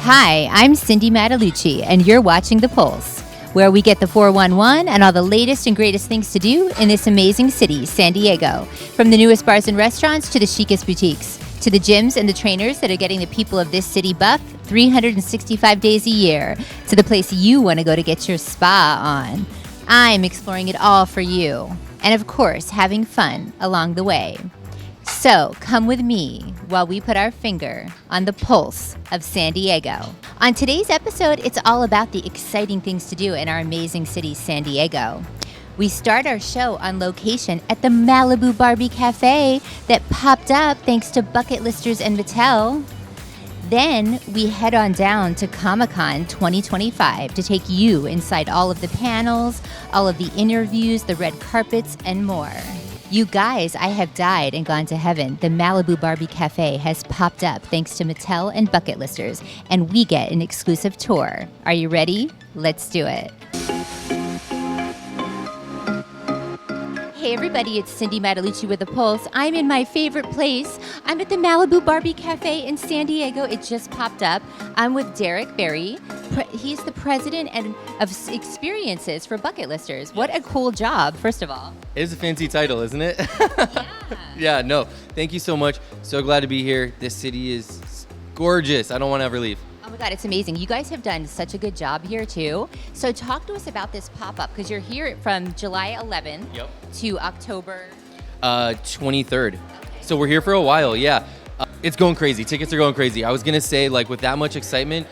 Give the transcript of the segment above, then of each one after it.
Hi, I'm Cindy Mattalucci, and you're watching The Pulse, where we get the 411 and all the latest and greatest things to do in this amazing city, San Diego. From the newest bars and restaurants to the chicest boutiques, to the gyms and the trainers that are getting the people of this city buff 365 days a year, to the place you want to go to get your spa on. I'm exploring it all for you, and of course, having fun along the way. So come with me while we put our finger on the pulse of San Diego. On today's episode, it's all about the exciting things to do in our amazing city, San Diego. We start our show on location at the Malibu Barbie Cafe that popped up thanks to Bucketlisters and Mattel. Then we head on down to Comic-Con 2025 to take you inside all of the panels, all of the interviews, the red carpets, and more. You guys, I have died and gone to heaven. The Malibu Barbie Cafe has popped up thanks to Mattel and Bucketlisters, and we get an exclusive tour. Are you ready? Let's do it. Hey everybody, it's Cindy Mattalucci with The Pulse. I'm in my favorite place. I'm at the Malibu Barbie Cafe in San Diego. It just popped up. I'm with Derek Berry. He's the president of experiences for Bucketlisters. What a cool job, first of all. It is a fancy title, isn't it? Yeah. Yeah, no. Thank you so much. So glad to be here. This city is gorgeous. I don't want to ever leave. Oh my God, it's amazing. You guys have done such a good job here too. So talk to us about this pop-up, because you're here from July 11th to October 23rd. Okay. So we're here for a while, yeah. It's going crazy. Tickets are going crazy. I was going to say, like, with that much excitement,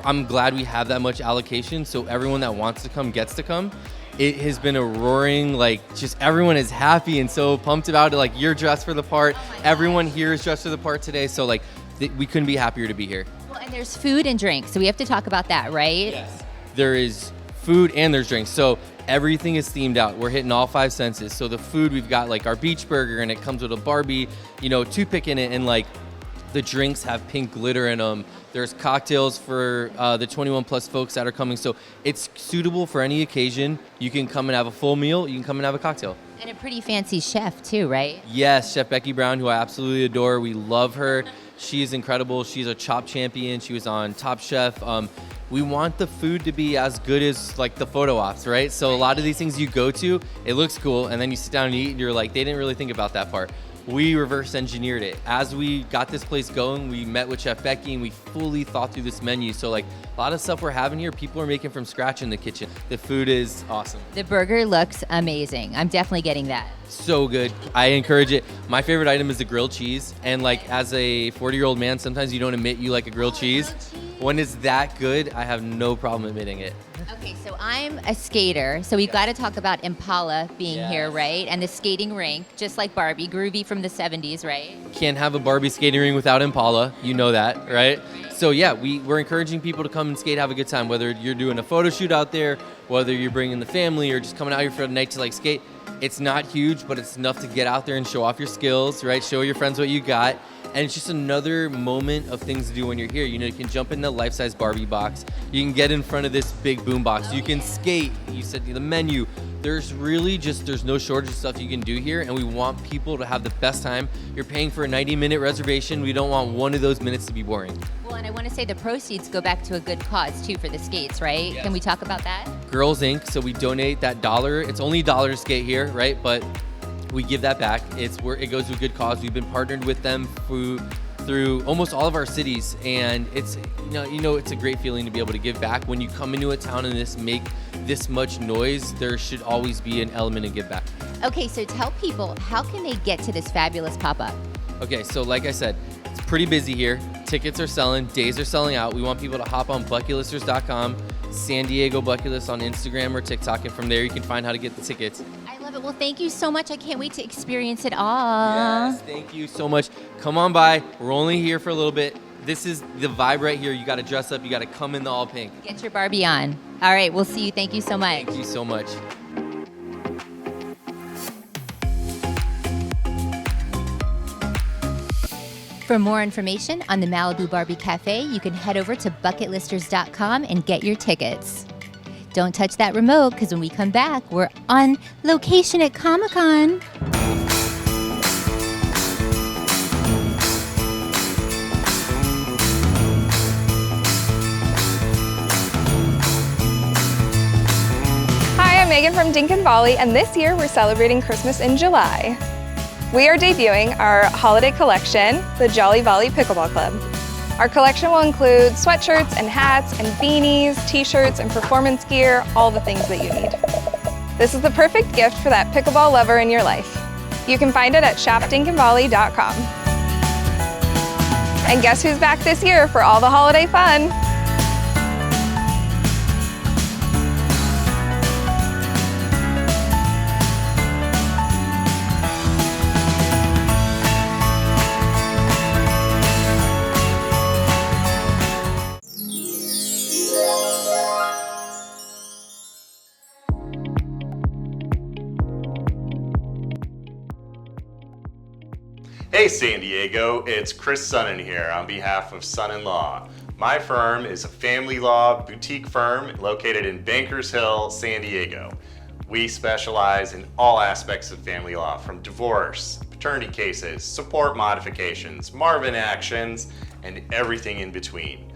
I'm glad we have that much allocation, so everyone that wants to come gets to come. It has been a roaring, like, just everyone is happy and so pumped about it. Like, you're dressed for the part. Everyone here is dressed for the part today, so, like, we couldn't be happier to be here. Well, and there's food and drinks, so we have to talk about that, right? Yes. There is food and there's drinks. So everything is themed out. We're hitting all five senses. So the food, we've got like our beach burger, and it comes with a Barbie, toothpick in it, and like the drinks have pink glitter in them. There's cocktails for the 21 plus folks that are coming. So it's suitable for any occasion. You can come and have a full meal. You can come and have a cocktail. And a pretty fancy chef too, right? Yes, Chef Becky Brown, who I absolutely adore. We love her. She's incredible. She's a chop champion. She was on Top Chef. We want the food to be as good as like the photo ops, right? So a lot of these things you go to, it looks cool, and then you sit down and eat, and you're like, they didn't really think about that part. We reverse engineered it. As we got this place going, we met with Chef Becky and we fully thought through this menu. So like a lot of stuff we're having here, people are making from scratch in the kitchen. The food is awesome. The burger looks amazing. I'm definitely getting that. So good. I encourage it. My favorite item is the grilled cheese. And like as a 40-year-old man, sometimes you don't admit you like a grilled cheese. When it's that good, I have no problem admitting it. Okay, so I'm a skater, so we've got to talk about Impala being here, right? And the skating rink, just like Barbie, groovy from the 70s, right? Can't have a Barbie skating ring without Impala. You know that, right? So yeah, we're encouraging people to come and skate, have a good time, whether you're doing a photo shoot out there, whether you're bringing the family or just coming out here for a night to like skate. It's not huge, but it's enough to get out there and show off your skills, right? Show your friends what you got. And it's just another moment of things to do when you're here. You can jump in the life-size Barbie box. You can get in front of this big boom box. You can skate. You said the menu. There's no shortage of stuff you can do here, and we want people to have the best time. You're paying for a 90-minute reservation. We don't want one of those minutes to be boring. Well, and I want to say the proceeds go back to a good cause, too, for the skates, right? Yes. Can we talk about that? Girls Inc., so we donate that $1. It's only $1 to skate here, right? But we give that back. It goes to a good cause. We've been partnered with them through almost all of our cities, and it's it's a great feeling to be able to give back. When you come into a town and make this much noise, there should always be an element of give back. Okay, so tell people, how can they get to this fabulous pop-up? Okay, so like I said, it's pretty busy here. Tickets are selling, days are selling out. We want people to hop on Bucketlisters.com, San Diego Bucketlist on Instagram or TikTok, and from there you can find how to get the tickets. I love it. Well, thank you so much. I can't wait to experience it all. Yes, thank you so much. Come on by. We're only here for a little bit. This is the vibe right here. You got to dress up. You got to come in the all pink. Get your Barbie on. All right, we'll see you. Thank you so much. Thank you so much. For more information on the Malibu Barbie Cafe, you can head over to Bucketlisters.com and get your tickets. Don't touch that remote, because when we come back, we're on location at Comic-Con. Megan from Dinkin Volley, and this year we're celebrating Christmas in July. We are debuting our holiday collection, the Jolly Volley Pickleball Club. Our collection will include sweatshirts and hats and beanies, t-shirts and performance gear, all the things that you need. This is the perfect gift for that pickleball lover in your life. You can find it at shopdinkinvolley.com. And guess who's back this year for all the holiday fun? Hey San Diego, it's Chris Sunnen here on behalf of Sunnen Law. My firm is a family law boutique firm located in Bankers Hill, San Diego. We specialize in all aspects of family law, from divorce, paternity cases, support modifications, Marvin actions, and everything in between.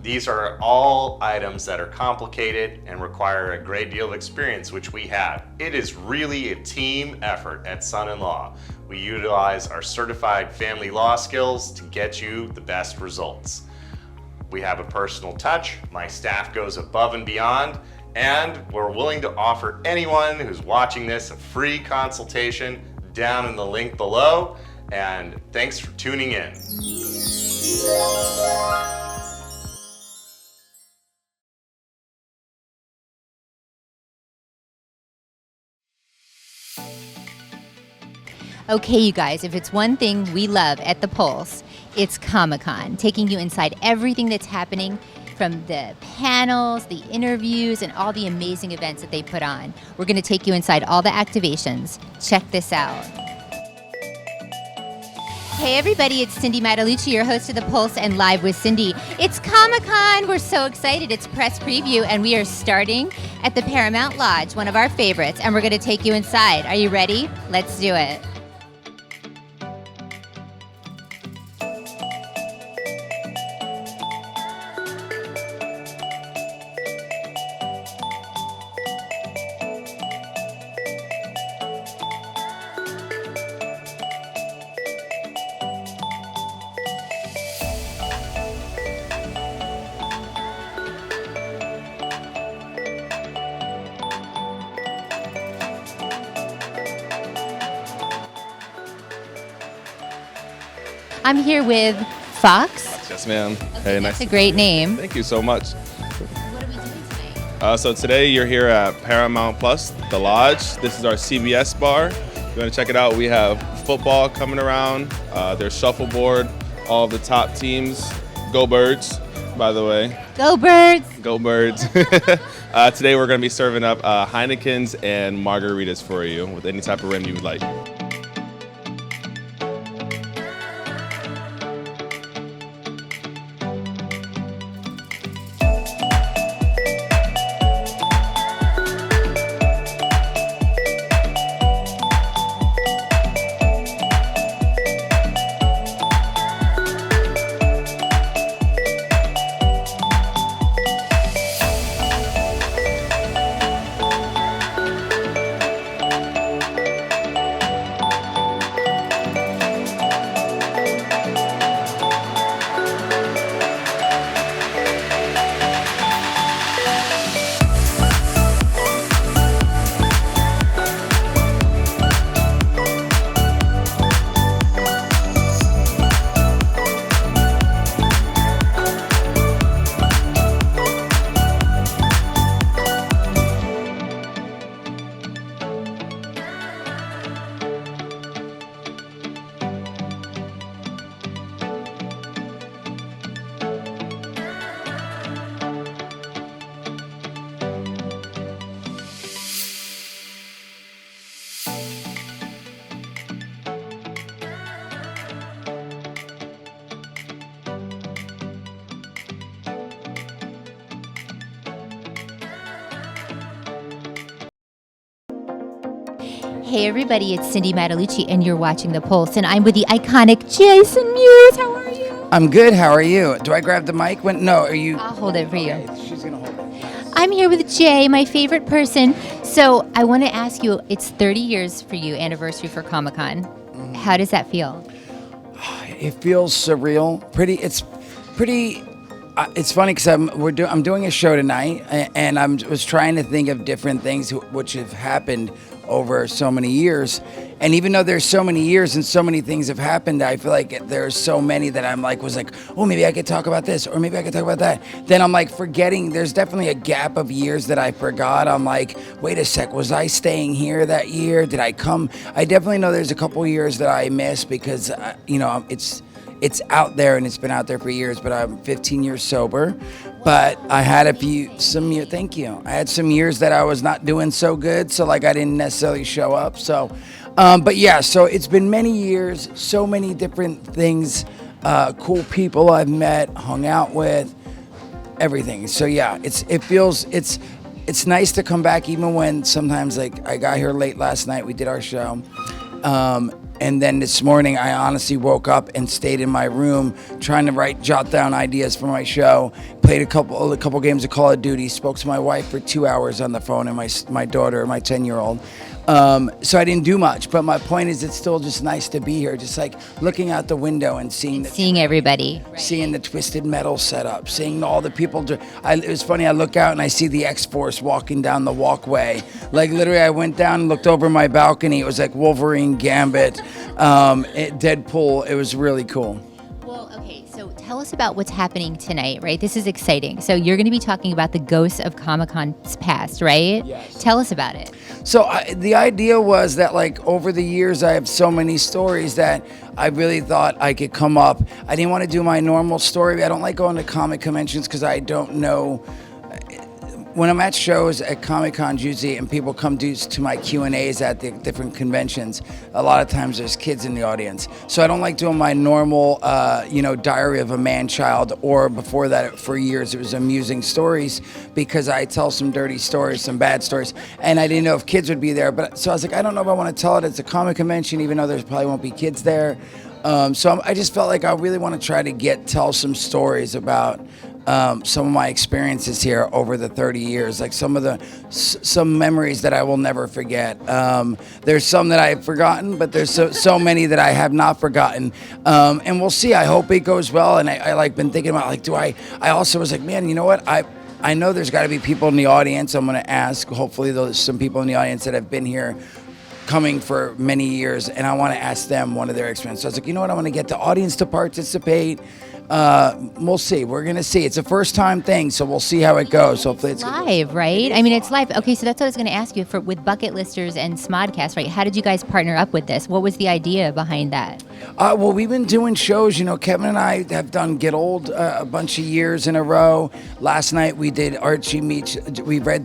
These are all items that are complicated and require a great deal of experience, which we have. It is really a team effort at Sunnen Law. We utilize our certified family law skills to get you the best results. We have a personal touch, my staff goes above and beyond, and we're willing to offer anyone who's watching this a free consultation down in the link below, and thanks for tuning in. Okay, you guys, if it's one thing we love at the Pulse, it's Comic-Con, taking you inside everything that's happening, from the panels, the interviews, and all the amazing events that they put on. We're going to take you inside all the activations. Check this out. Hey everybody, it's Cindy Mattalucci, your host of The Pulse and Live with Cindy. It's Comic-Con, we're so excited. It's press preview and we are starting at the Paramount Lodge, one of our favorites, and we're gonna take you inside. Are you ready? Let's do it. I'm here with Fox. Yes, ma'am. Okay, Hey, that's nice. a great name. Thank you so much. What are we doing tonight? So today you're here at Paramount Plus, the Lodge. This is our CBS bar. You want to check it out? We have football coming around. There's shuffleboard. All of the top teams. Go Birds, by the way. Go Birds! Go Birds. Today we're going to be serving up Heinekens and margaritas for you with any type of rim you would like. Hey everybody, it's Cindy Mattalucci and you're watching The Pulse and I'm with the iconic Jason Mewes. How are you? I'm good. How are you? Do I grab the mic? No, are you? I'll hold it for you. Okay, she's going to hold it. I'm here with Jay, my favorite person. So I want to ask you, it's 30 years for you, anniversary for Comic-Con. How does that feel? It feels surreal. It's funny because I'm doing a show tonight, and was trying to think of different things which have happened over so many years. And even though there's so many years and so many things have happened, I feel like there's so many that was like, oh, maybe I could talk about this, or maybe I could talk about that. Then I'm like forgetting. There's definitely a gap of years that I forgot. I'm like, wait a sec, was I staying here that year? Did I come? I definitely know there's a couple years that I missed because, it's out there and it's been out there for years, but I'm 15 years sober. But I had thank you. I had some years that I was not doing so good, so like I didn't necessarily show up. So, but yeah, so it's been many years, so many different things, cool people I've met, hung out with, everything. So yeah, it's nice to come back even when sometimes like I got here late last night, we did our show. And then this morning, I honestly woke up and stayed in my room trying to jot down ideas for my show. Played a couple games of Call of Duty. Spoke to my wife for 2 hours on the phone, and my daughter, my 10-year-old. So I didn't do much, but my point is, it's still just nice to be here, just like looking out the window and seeing everybody, seeing the Twisted Metal setup, seeing all the people. It was funny. I look out and I see the X-Force walking down the walkway. Like literally, I went down and looked over my balcony. It was like Wolverine, Gambit, Deadpool. It was really cool. Well, okay, so tell us about what's happening tonight, right? This is exciting. So you're going to be talking about the ghosts of Comic-Con's past, right? Yes. Tell us about it. So the idea was that like over the years, I have so many stories that I really thought I could come up. I didn't want to do my normal story. I don't like going to comic conventions because I don't know. When I'm at shows at Comic-Con usually and people come to my Q&As at the different conventions, a lot of times there's kids in the audience. So I don't like doing my normal, diary of a man-child, or before that for years it was amusing stories because I tell some dirty stories, some bad stories, and I didn't know if kids would be there. So I was like, I don't know if I want to tell it at a comic convention even though there probably won't be kids there. So I just felt like I really want to try to tell some stories about some of my experiences here over the 30 years, like some memories that I will never forget. There's some that I've forgotten, but there's so many that I have not forgotten. And we'll see. I hope it goes well. And I like been thinking about I also was like, man, you know what? I know there's got to be people in the audience. I'm going to ask. Hopefully there's some people in the audience that have been here coming for many years, and I want to ask them one of their experiences. So I was like, you know what? I want to get the audience to participate. We'll see. We're going to see. It's a first-time thing, so we'll see how it goes. Hopefully it's live, right? I mean, it's live. Okay, so that's what I was going to ask you with Bucketlisters and Smodcast, right? How did you guys partner up with this? What was the idea behind that? Well, we've been doing shows. Kevin and I have done Get Old a bunch of years in a row. Last night we did Archie Meets. We read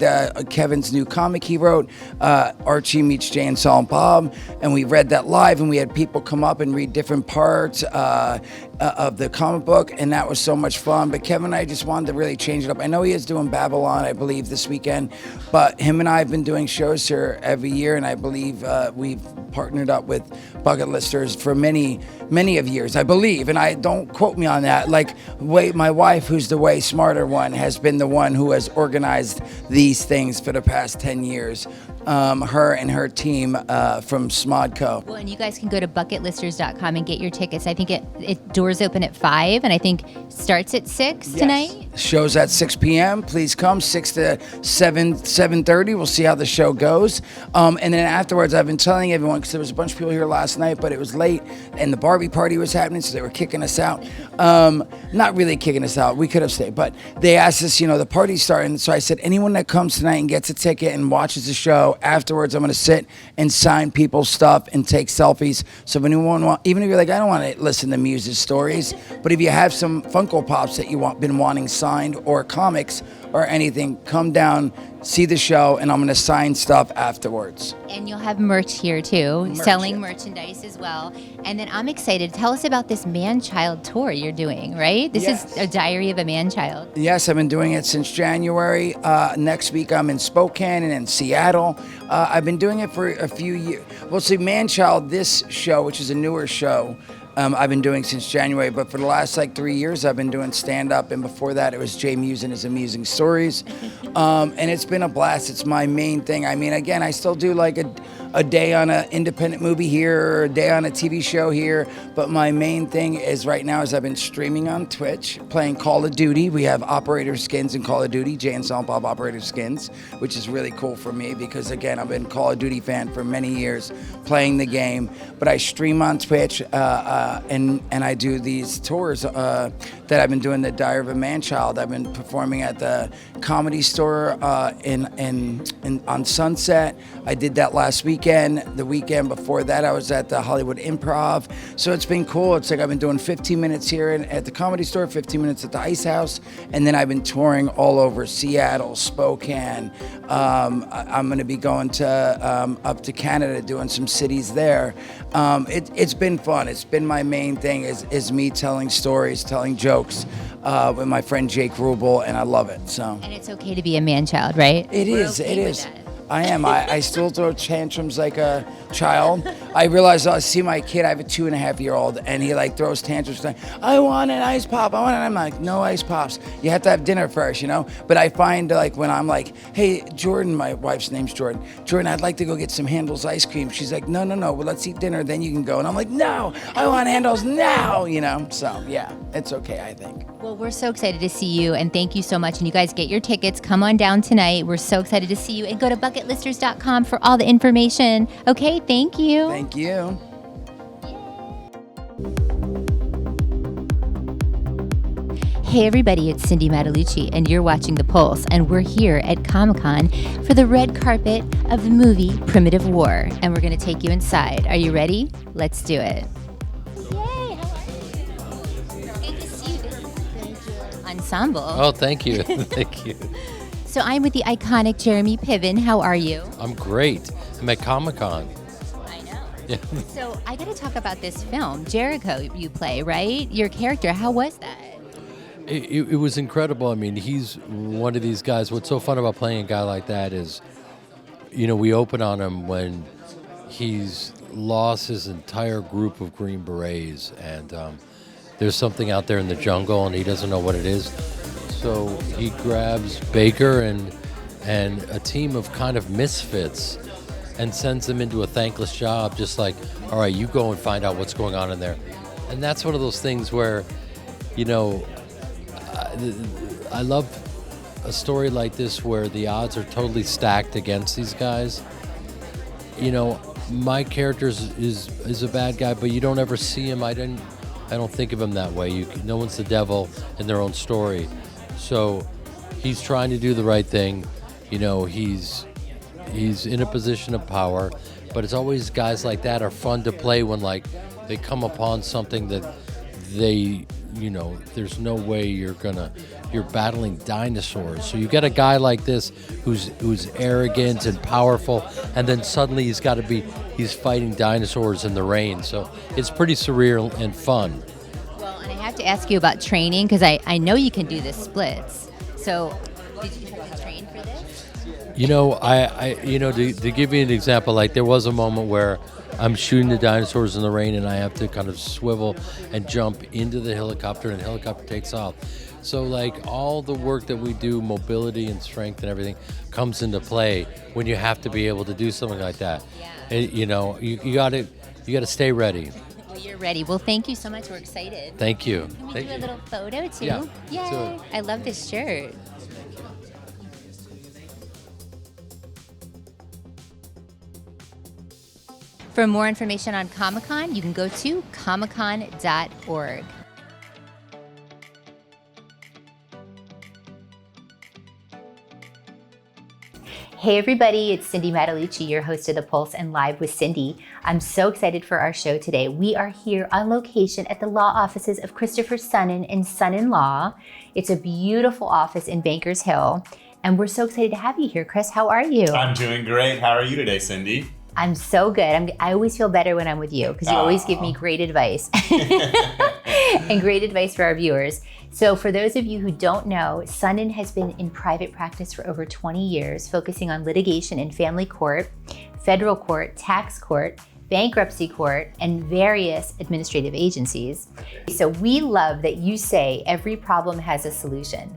Kevin's new comic he wrote, Archie Meets Jay and Silent Bob, and we read that live, and we had people come up and read different parts of the comic book, and that was so much fun. But Kevin and I just wanted to really change it up. I know he is doing Babylon, I believe, this weekend, but him and I have been doing shows here every year, and I believe we've partnered up with Bucketlisters for many of years, I believe, and I don't quote me on that. My wife, who's the way smarter one, has been the one who has organized these things for the past 10 years. Her and her team from Smodco. Well, and you guys can go to bucketlisters.com and get your tickets. I think it doors open at 5, and I think starts at 6 tonight. Show's at 6 p.m. Please come, 6 to 7:30. We'll see how the show goes. And then afterwards, I've been telling everyone, because there was a bunch of people here last night, but it was late, and the Barbie party was happening, so they were kicking us out. Not really kicking us out. We could have stayed, but they asked us, the party's starting. So I said, anyone that comes tonight and gets a ticket and watches the show, afterwards I'm going to sit and sign people's stuff and take selfies. So if anyone even if you're like, I don't want to listen to music stories, but if you have some Funko Pops that been wanting signed, or comics or anything, come down, see the show, and I'm going to sign stuff afterwards. And you'll have merch here too, selling merchandise as well. And then I'm excited. Tell us about this man-child tour you're doing, right? This is a diary of a man-child. Yes, I've been doing it since January. Next week I'm in Spokane and in Seattle. I've been doing it for a few years. Well, see, Man-Child, this show, which is a newer show, I've been doing since January, but for the last like 3 years, I've been doing stand-up, and before that, it was Jay Muse and his Amusing Stories, and it's been a blast. It's my main thing. I mean, again, I still do like a day on an independent movie here, or a day on a TV show here, but my main thing is right now is I've been streaming on Twitch, playing Call of Duty. We have Operator Skins in Call of Duty, Jay and Silent Bob Operator Skins, which is really cool for me because, again, I've been a Call of Duty fan for many years, playing the game, but I stream on Twitch, and I do these tours that I've been doing, the Diary of a Man-Child. I've been performing at the Comedy Store on Sunset. I did that last weekend. The weekend before that, I was at the Hollywood Improv. So it's been cool. It's like I've been doing 15 minutes here at the Comedy Store, 15 minutes at the Ice House, and then I've been touring all over Seattle, Spokane. I'm going to be going to up to Canada, doing some cities there. It's been fun. It's been my main thing is me telling stories, telling jokes with my friend Jake Rubel, and I love it. So. And it's okay to be a man-child, right? It We're is. okay It with is. that. I am. I still throw tantrums like a child. I realize I see my kid. I have a 2.5-year-old, and he like throws tantrums like, I want an ice pop. I'm like, no ice pops. You have to have dinner first, you know. But I find like when I'm like, hey, Jordan, my wife's name's Jordan. Jordan, I'd like to go get some Handel's ice cream. She's like, no. Well, let's eat dinner, then you can go. And I'm like, no, I want Handel's now, you know. So yeah, it's okay, I think. Well, we're so excited to see you, and thank you so much. And you guys get your tickets. Come on down tonight. We're so excited to see you. And go to bucketlisters.com for all the information. Okay, thank you. Thank you. Hey everybody, it's Cindy Mattalucci, and you're watching The Pulse, and we're here at Comic-Con for the red carpet of the movie Primitive War, and we're going to take you inside. Are you ready? Let's do it. Yay, how are you? Good to see you. This is the ensemble. Oh, thank you. Thank you. So I'm with the iconic Jeremy Piven. How are you? I'm great. I'm at Comic-Con. I know. Yeah. So I got to talk about this film, Jericho, you play, right? Your character, how was that? It was incredible. I mean, he's one of these guys. What's so fun about playing a guy like that is, you know, we open on him when he's lost his entire group of Green Berets, and there's something out there in the jungle, and he doesn't know what it is. So he grabs Baker and a team of kind of misfits and sends them into a thankless job, just like, all right, you go and find out what's going on in there. And that's one of those things where, you know, I love a story like this where the odds are totally stacked against these guys. You know, my character is a bad guy, but you don't ever see him. I don't think of him that way. No one's the devil in their own story. So he's trying to do the right thing. You know, he's in a position of power, but it's always guys like that are fun to play when like they come upon something that they, you know, there's no way you're battling dinosaurs. So you get a guy like this who's arrogant and powerful, and then suddenly he's fighting dinosaurs in the rain. So it's pretty surreal and fun. Well, and I have to ask you about training, because I know you can do the splits. So did you have to train for this? You know, I to give you an example, like there was a moment where I'm shooting the dinosaurs in the rain, and I have to kind of swivel and jump into the helicopter, and the helicopter takes off. So like all the work that we do, mobility and strength and everything, comes into play when you have to be able to do something like that. Yeah. You know, you got to stay ready. Well, you're ready. Well, thank you so much. We're excited. Thank you. Can we Thank do a you. little photo too? Yeah, Yay! let's do it. I love this shirt. For more information on Comic-Con, you can go to comiccon.org. Hey everybody, it's Cindy Mattalucci, your host of The Pulse and Live with Cindy. I'm so excited for our show today. We are here on location at the law offices of Christopher Sunnen and Sunnen Law. It's a beautiful office in Bankers Hill, and we're so excited to have you here. Chris, how are you? I'm doing great. How are you today, Cindy? I'm so good. I always feel better when I'm with you because you always give me great advice and great advice for our viewers. So for those of you who don't know, Sunnen has been in private practice for over 20 years, focusing on litigation in family court, federal court, tax court, bankruptcy court, and various administrative agencies. So we love that you say every problem has a solution.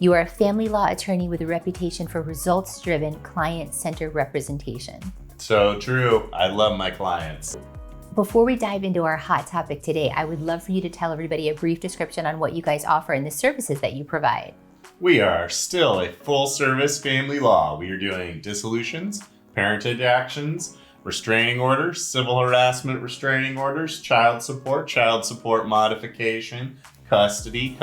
You are a family law attorney with a reputation for results-driven, client-centered representation. So true. I love my clients. Before we dive into our hot topic today, I would love for you to tell everybody a brief description on what you guys offer and the services that you provide. We are still a full-service family law. We are doing dissolutions, parentage actions, restraining orders, civil harassment restraining orders, child support modification, custody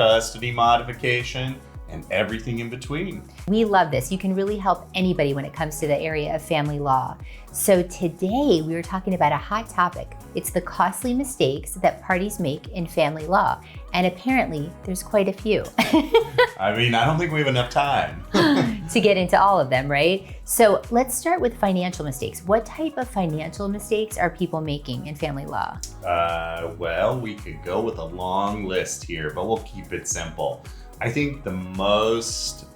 modification, and everything in between. We love this. You can really help anybody when it comes to the area of family law. So today we were talking about a hot topic. It's the costly mistakes that parties make in family law. And apparently there's quite a few. I mean, I don't think we have enough time to get into all of them, right? So let's start with financial mistakes. What type of financial mistakes are people making in family law? Well, we could go with a long list here, but we'll keep it simple. I think the most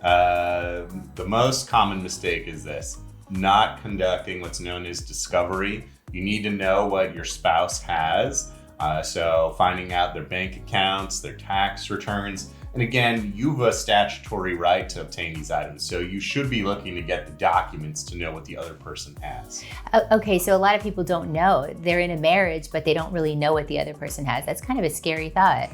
common mistake is this: not conducting what's known as discovery. You need to know what your spouse has. So finding out their bank accounts, their tax returns. And again, you have a statutory right to obtain these items. So you should be looking to get the documents to know what the other person has. Okay, so a lot of people don't know. They're in a marriage, but they don't really know what the other person has. That's kind of a scary thought.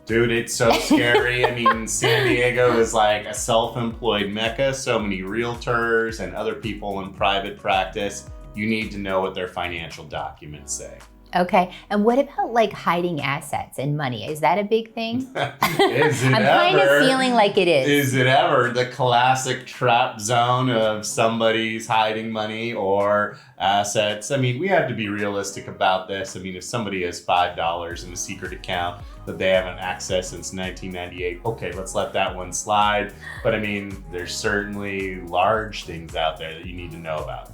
Dude, it's so scary. I mean, San Diego is like a self-employed mecca. So many realtors and other people in private practice. You need to know what their financial documents say. Okay, and what about like hiding assets and money? Is that a big thing? Is it I'm kind of feeling like it is. Is it ever the classic trap zone of somebody's hiding money or assets? I mean, we have to be realistic about this. I mean, if somebody has $5 in a secret account that they haven't accessed since 1998, okay, let's let that one slide. But I mean, there's certainly large things out there that you need to know about.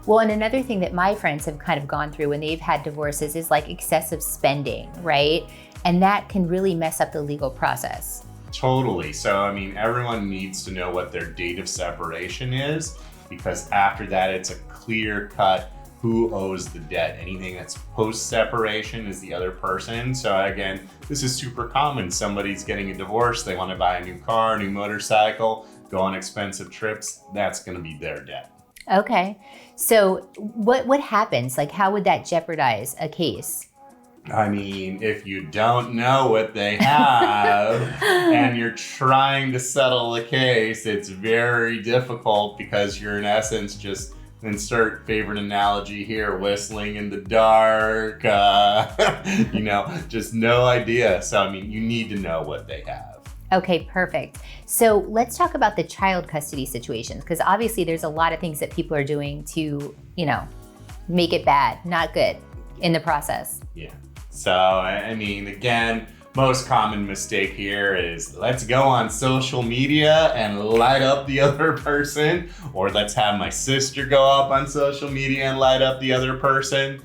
Well, and another thing that my friends have kind of gone through when they've had divorces is like excessive spending, right? And that can really mess up the legal process. Totally. So, I mean, everyone needs to know what their date of separation is, because after that, it's a clear cut who owes the debt. Anything that's post-separation is the other person. So again, this is super common. Somebody's getting a divorce, they want to buy a new car, a new motorcycle, go on expensive trips. That's going to be their debt. Okay, so what happens? Like, how would that jeopardize a case? I mean, if you don't know what they have and you're trying to settle a case, it's very difficult because you're in essence just, insert favorite analogy here, whistling in the dark, just no idea. So, I mean, you need to know what they have. Okay, perfect. So let's talk about the child custody situations, because obviously there's a lot of things that people are doing to, make it bad, not good in the process. Yeah. So, I mean, again, most common mistake here is let's go on social media and light up the other person, or let's have my sister go up on social media and light up the other person.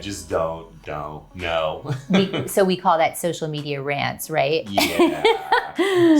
Just don't, no. So we call that social media rants, right? Yeah.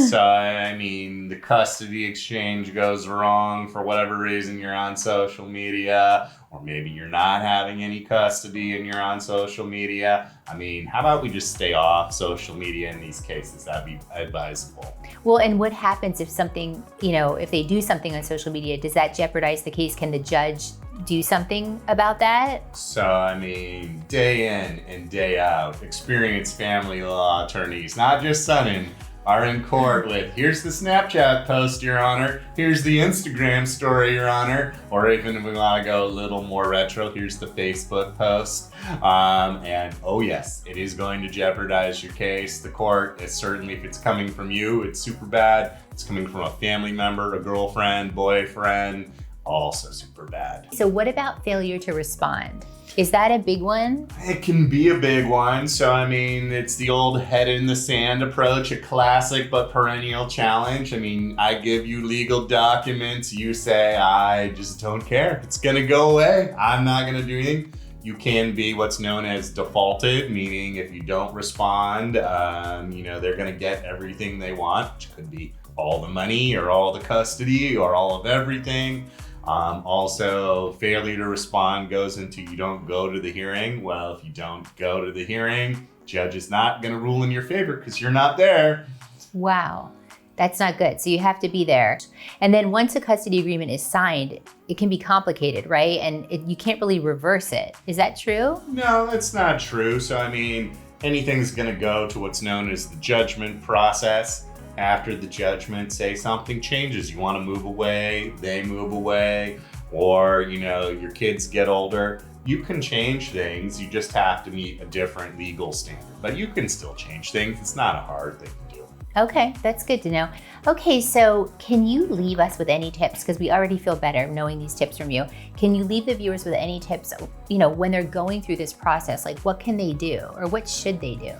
So, I mean, the custody exchange goes wrong for whatever reason you're on social media, or maybe you're not having any custody and you're on social media. I mean, how about we just stay off social media in these cases? That'd be advisable. Well, and what happens if something, if they do something on social media, does that jeopardize the case? Can the judge do something about that? So, I mean, day in and day out, experienced family law attorneys, not just Sunnen, are in court with, here's the Snapchat post, Your Honor, here's the Instagram story, Your Honor, or even if we want to go a little more retro, here's the Facebook post. And oh yes, it is going to jeopardize your case. The court is certainly, if it's coming from you, it's super bad. It's coming from a family member, a girlfriend, boyfriend, also super bad. So what about failure to respond? Is that a big one? It can be a big one. So, I mean, it's the old head in the sand approach, a classic but perennial challenge. I mean, I give you legal documents. You say, I just don't care. It's going to go away. I'm not going to do anything. You can be what's known as defaulted, meaning if you don't respond, they're going to get everything they want, which could be all the money or all the custody or all of everything. Also, failure to respond goes into you don't go to the hearing. Well, if you don't go to the hearing, judge is not going to rule in your favor because you're not there. Wow. That's not good. So you have to be there. And then once a custody agreement is signed, it can be complicated, right? And you can't really reverse it. Is that true? No, that's not true. So, I mean, anything's going to go to what's known as the judgment process. After the judgment, say something changes. You want to move away, they move away, or, your kids get older. You can change things. You just have to meet a different legal standard. But you can still change things. It's not a hard thing to do. Okay, that's good to know. Okay, so can you leave us with any tips? Because we already feel better knowing these tips from you. Can you leave the viewers with any tips, when they're going through this process? Like, what can they do or what should they do?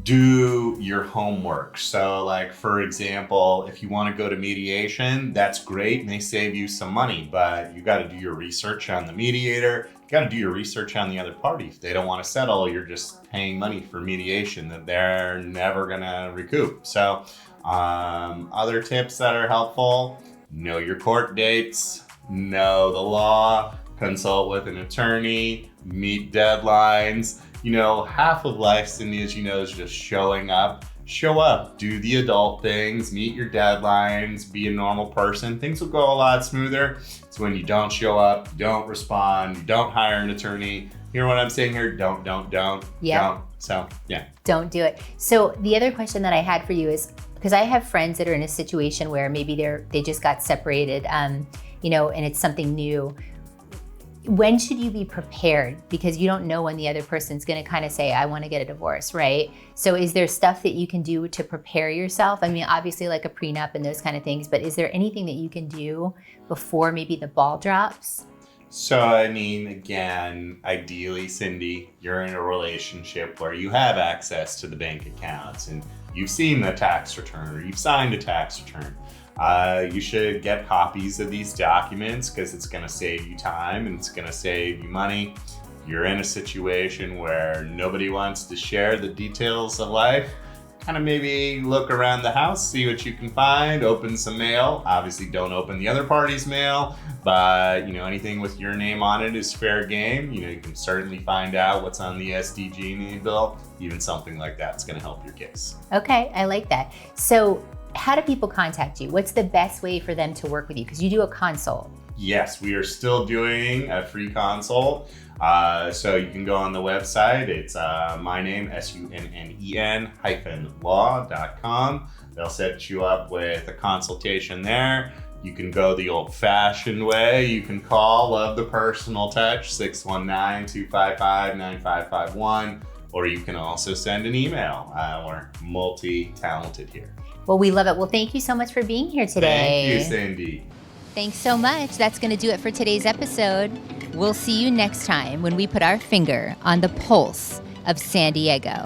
Do your homework. So, like, for example, if you want to go to mediation, that's great and they save you some money, but you got to do your research on the mediator. You got to do your research on the other party. If they don't want to settle, you're just paying money for mediation that they're never going to recoup. So, other tips that are helpful: know your court dates, know the law, consult with an attorney, meet deadlines. Half of life, Cindy, as you know, is just showing up. Show up, do the adult things, meet your deadlines, be a normal person. Things will go a lot smoother. It's when you don't show up, don't respond, you don't hire an attorney. Hear what I'm saying here? Don't. Yeah. Don't. So, yeah. Don't do it. So the other question that I had for you is, because I have friends that are in a situation where maybe they just got separated, and it's something new. When should you be prepared? Because you don't know when the other person's going to kind of say, I want to get a divorce, right? So is there stuff that you can do to prepare yourself? I mean, obviously like a prenup and those kind of things, but is there anything that you can do before maybe the ball drops? So, I mean, again, ideally, Cindy, you're in a relationship where you have access to the bank accounts and you've seen the tax return or you've signed a tax return. You should get copies of these documents because it's going to save you time and it's going to save you money. You're in a situation where nobody wants to share the details of life. Kind of maybe look around the house, see what you can find, open some mail. Obviously, don't open the other party's mail, but anything with your name on it is fair game. You can certainly find out what's on the SDG&E bill. Even something like that's going to help your case. Okay, I like that. So how do people contact you? What's the best way for them to work with you? Because you do a consult. Yes, we are still doing a free consult. So you can go on the website. It's my name, SUNNEN-law.com. They'll set you up with a consultation there. You can go the old-fashioned way. You can call, love the personal touch, 619-255-9551. Or you can also send an email. We're multi-talented here. Well, we love it. Well, thank you so much for being here today. Thank you, Cindy. Thanks so much. That's going to do it for today's episode. We'll see you next time when we put our finger on the pulse of San Diego.